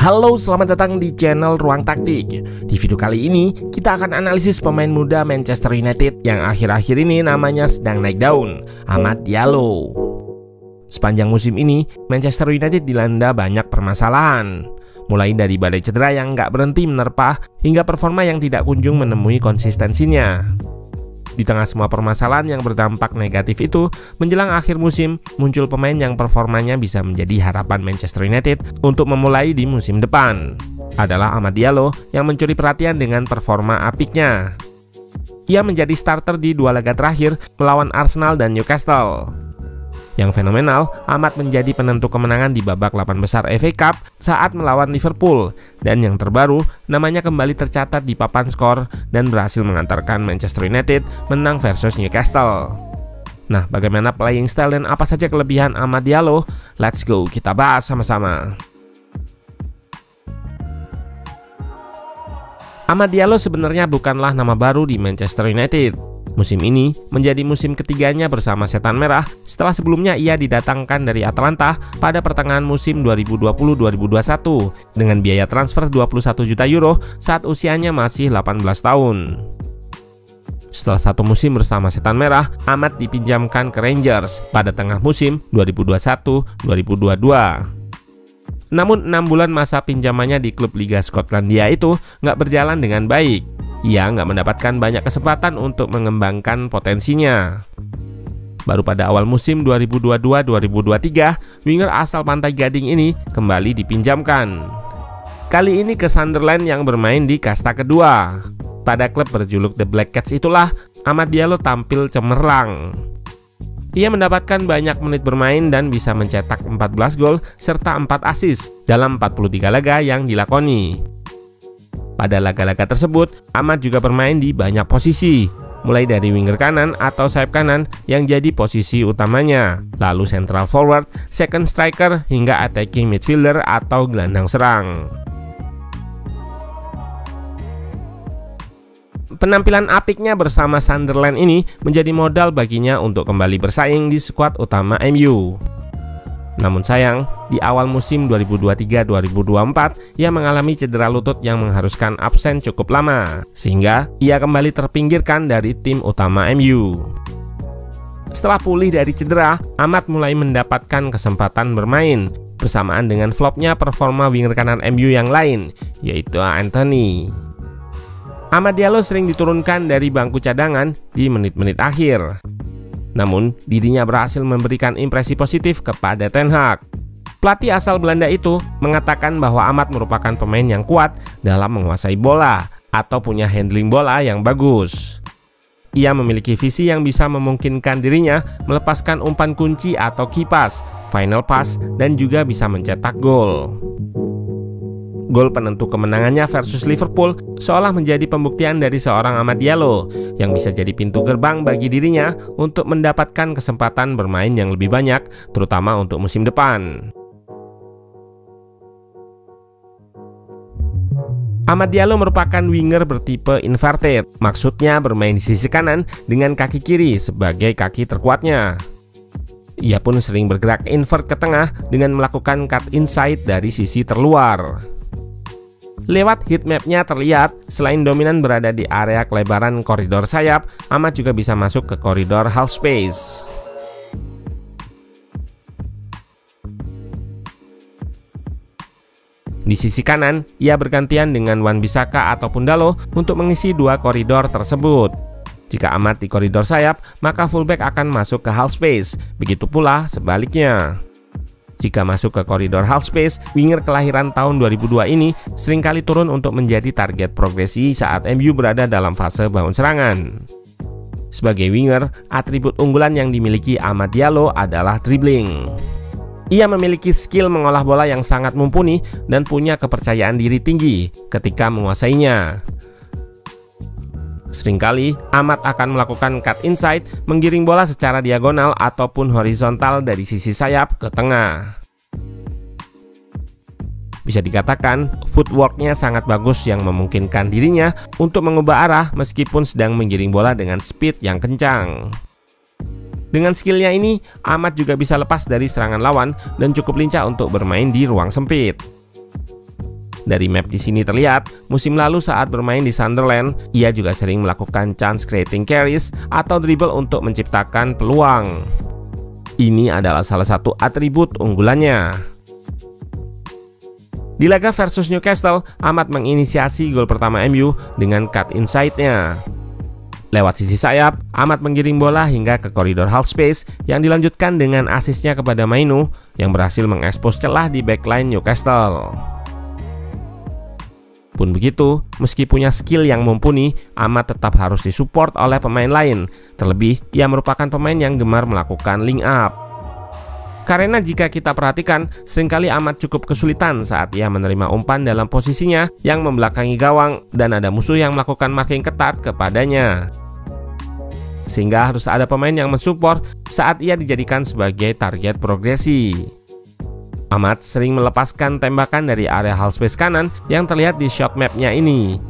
Halo, selamat datang di channel Ruang Taktik. Di video kali ini, kita akan analisis pemain muda Manchester United yang akhir-akhir ini namanya sedang naik daun, Amad Diallo. Sepanjang musim ini, Manchester United dilanda banyak permasalahan. Mulai dari badai cedera yang nggak berhenti menerpa, hingga performa yang tidak kunjung menemui konsistensinya. Di tengah semua permasalahan yang berdampak negatif itu, menjelang akhir musim, muncul pemain yang performanya bisa menjadi harapan Manchester United untuk memulai di musim depan. Adalah Amad Diallo yang mencuri perhatian dengan performa apiknya. Ia menjadi starter di 2 laga terakhir melawan Arsenal dan Newcastle. Yang fenomenal, Amad menjadi penentu kemenangan di babak 8 besar FA Cup saat melawan Liverpool. Dan yang terbaru, namanya kembali tercatat di papan skor dan berhasil mengantarkan Manchester United menang versus Newcastle. Nah, bagaimana playing style dan apa saja kelebihan Amad Diallo? Let's go, kita bahas sama-sama. Amad Diallo sebenarnya bukanlah nama baru di Manchester United. Musim ini menjadi musim ketiganya bersama Setan Merah setelah sebelumnya ia didatangkan dari Atalanta pada pertengahan musim 2020-2021 dengan biaya transfer 21 juta euro saat usianya masih 18 tahun. Setelah 1 musim bersama Setan Merah, Amad dipinjamkan ke Rangers pada tengah musim 2021-2022. Namun 6 bulan masa pinjamannya di klub Liga Skotlandia itu nggak berjalan dengan baik. Ia nggak mendapatkan banyak kesempatan untuk mengembangkan potensinya. Baru pada awal musim 2022-2023, winger asal Pantai Gading ini kembali dipinjamkan. Kali ini ke Sunderland yang bermain di kasta kedua. Pada klub berjuluk The Black Cats itulah, Amad Diallo tampil cemerlang. Ia mendapatkan banyak menit bermain dan bisa mencetak 14 gol serta 4 assist dalam 43 laga yang dilakoni. Pada laga-laga tersebut, Amad juga bermain di banyak posisi, mulai dari winger kanan atau sayap kanan yang jadi posisi utamanya, lalu central forward, second striker, hingga attacking midfielder atau gelandang serang. Penampilan apiknya bersama Sunderland ini menjadi modal baginya untuk kembali bersaing di skuad utama MU. Namun sayang, di awal musim 2023-2024, ia mengalami cedera lutut yang mengharuskan absen cukup lama, sehingga ia kembali terpinggirkan dari tim utama MU. Setelah pulih dari cedera, Amad mulai mendapatkan kesempatan bermain, bersamaan dengan flopnya performa winger kanan MU yang lain, yaitu Anthony. Amad Diallo sering diturunkan dari bangku cadangan di menit-menit akhir. Namun, dirinya berhasil memberikan impresi positif kepada Ten Hag. Pelatih asal Belanda itu mengatakan bahwa Amad merupakan pemain yang kuat dalam menguasai bola atau punya handling bola yang bagus. Ia memiliki visi yang bisa memungkinkan dirinya melepaskan umpan kunci atau key pass, final pass, dan juga bisa mencetak gol. Gol penentu kemenangannya versus Liverpool seolah menjadi pembuktian dari seorang Amad Diallo yang bisa jadi pintu gerbang bagi dirinya untuk mendapatkan kesempatan bermain yang lebih banyak, terutama untuk musim depan. Amad Diallo merupakan winger bertipe inverted, maksudnya bermain di sisi kanan dengan kaki kiri sebagai kaki terkuatnya. Ia pun sering bergerak invert ke tengah dengan melakukan cut inside dari sisi terluar. Lewat heatmapnya terlihat, selain dominan berada di area kelebaran koridor sayap, Amad juga bisa masuk ke koridor half space. Di sisi kanan, ia bergantian dengan Wan-Bissaka ataupun Dalot untuk mengisi 2 koridor tersebut. Jika Amad di koridor sayap, maka fullback akan masuk ke half space, begitu pula sebaliknya. Jika masuk ke koridor half space, winger kelahiran tahun 2002 ini seringkali turun untuk menjadi target progresi saat MU berada dalam fase bangun serangan. Sebagai winger, atribut unggulan yang dimiliki Amad Diallo adalah dribbling. Ia memiliki skill mengolah bola yang sangat mumpuni dan punya kepercayaan diri tinggi ketika menguasainya. Seringkali, Amad akan melakukan cut inside, menggiring bola secara diagonal ataupun horizontal dari sisi sayap ke tengah. Bisa dikatakan, footworknya sangat bagus yang memungkinkan dirinya untuk mengubah arah meskipun sedang menggiring bola dengan speed yang kencang. Dengan skillnya ini, Amad juga bisa lepas dari serangan lawan dan cukup lincah untuk bermain di ruang sempit. Dari map di sini terlihat, musim lalu saat bermain di Sunderland, ia juga sering melakukan chance creating carries atau dribble untuk menciptakan peluang. Ini adalah salah satu atribut unggulannya. Di laga versus Newcastle, Ahmad menginisiasi gol pertama MU dengan cut inside-nya. Lewat sisi sayap, Ahmad menggiring bola hingga ke koridor half space yang dilanjutkan dengan asisnya kepada Mainoo yang berhasil mengekspos celah di backline Newcastle. Pun begitu, meski punya skill yang mumpuni, Ahmad tetap harus disupport oleh pemain lain. Terlebih, ia merupakan pemain yang gemar melakukan link up. Karena jika kita perhatikan, seringkali Ahmad cukup kesulitan saat ia menerima umpan dalam posisinya yang membelakangi gawang dan ada musuh yang melakukan marking ketat kepadanya. Sehingga harus ada pemain yang mensupport saat ia dijadikan sebagai target progresi. Ahmad sering melepaskan tembakan dari area half space kanan yang terlihat di shot map-nya ini.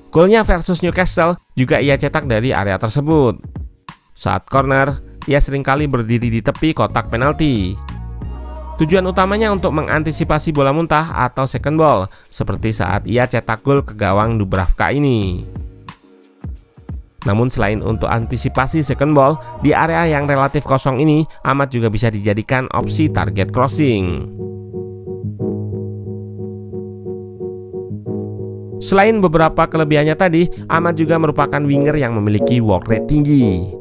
Golnya versus Newcastle juga ia cetak dari area tersebut. Saat corner, ia seringkali berdiri di tepi kotak penalti. Tujuan utamanya untuk mengantisipasi bola muntah atau second ball, seperti saat ia cetak gol ke gawang Dubravka ini. Namun selain untuk antisipasi second ball, di area yang relatif kosong ini, Ahmad juga bisa dijadikan opsi target crossing. Selain beberapa kelebihannya tadi, Ahmad juga merupakan winger yang memiliki work rate tinggi.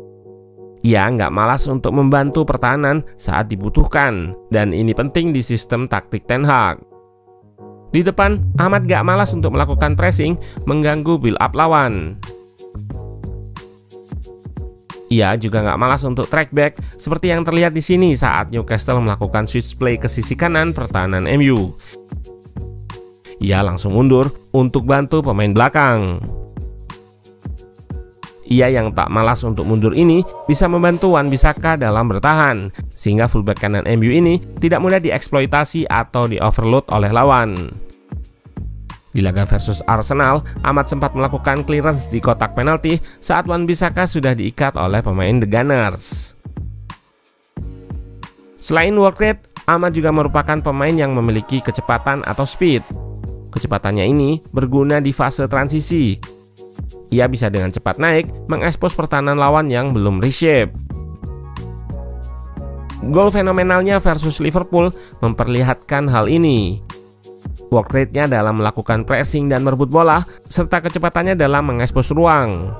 Ia nggak malas untuk membantu pertahanan saat dibutuhkan, dan ini penting di sistem taktik Ten Hag. Di depan, Ahmad nggak malas untuk melakukan pressing, mengganggu build up lawan. Ia juga nggak malas untuk track back seperti yang terlihat di sini saat Newcastle melakukan switch play ke sisi kanan pertahanan MU. Ia langsung mundur untuk bantu pemain belakang. Ia yang tak malas untuk mundur ini bisa membantu Wan-Bissaka dalam bertahan, sehingga fullback kanan MU ini tidak mudah dieksploitasi atau di-overload oleh lawan. Di laga versus Arsenal, Ahmad sempat melakukan clearance di kotak penalti saat Wan-Bissaka sudah diikat oleh pemain The Gunners. Selain work rate, Ahmad juga merupakan pemain yang memiliki kecepatan atau speed. Kecepatannya ini berguna di fase transisi. Ia bisa dengan cepat naik, mengekspos pertahanan lawan yang belum reshape. Gol fenomenalnya versus Liverpool memperlihatkan hal ini. Work rate-nya dalam melakukan pressing dan merebut bola, serta kecepatannya dalam mengekspos ruang.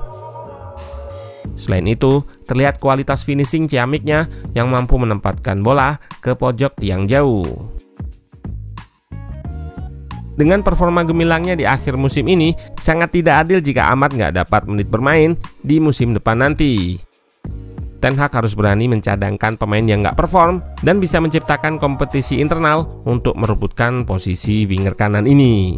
Selain itu, terlihat kualitas finishing ciamiknya yang mampu menempatkan bola ke pojok tiang jauh. Dengan performa gemilangnya di akhir musim ini, sangat tidak adil jika Ahmad nggak dapat menit bermain di musim depan nanti. Ten Hag harus berani mencadangkan pemain yang nggak perform dan bisa menciptakan kompetisi internal untuk merebutkan posisi winger kanan ini.